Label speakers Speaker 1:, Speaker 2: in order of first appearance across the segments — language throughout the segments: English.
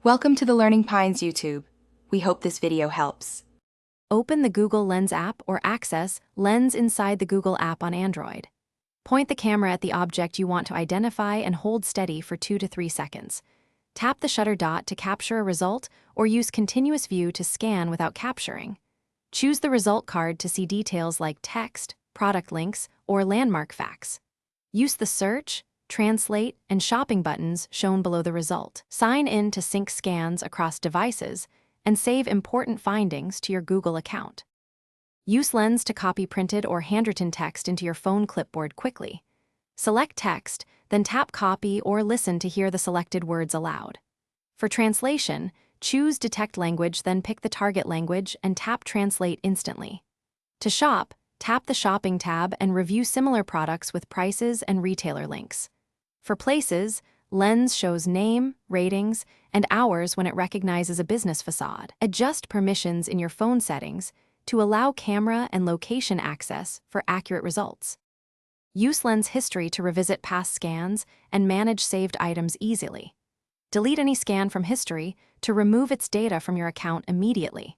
Speaker 1: Welcome to the Learning Pines YouTube. We hope this video helps.
Speaker 2: Open the Google Lens app or access Lens inside the Google app on Android. Point the camera at the object you want to identify and hold steady for 2 to 3 seconds. Tap the shutter dot to capture a result or use continuous view to scan without capturing. Choose the result card to see details like text, product links, or landmark facts. Use the search, translate, and shopping buttons shown below the result. Sign in to sync scans across devices and save important findings to your Google account. Use Lens to copy printed or handwritten text into your phone clipboard quickly. Select text, then tap copy or listen to hear the selected words aloud. For translation, choose Detect Language, then pick the target language and tap Translate instantly. To shop, tap the Shopping tab and review similar products with prices and retailer links. For places, Lens shows name, ratings, and hours when it recognizes a business facade. Adjust permissions in your phone settings to allow camera and location access for accurate results. Use Lens History to revisit past scans and manage saved items easily. Delete any scan from history to remove its data from your account immediately.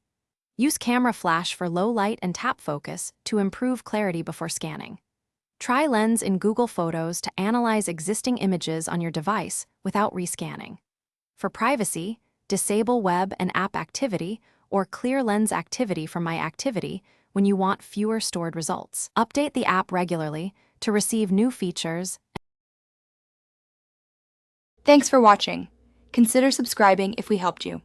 Speaker 2: Use Camera Flash for low light and tap focus to improve clarity before scanning. Try Lens in Google Photos to analyze existing images on your device without rescanning. For privacy, disable web and app activity or clear Lens activity from My Activity when you want fewer stored results. Update the app regularly to receive new features.
Speaker 1: Thanks for watching. Consider subscribing if we helped you.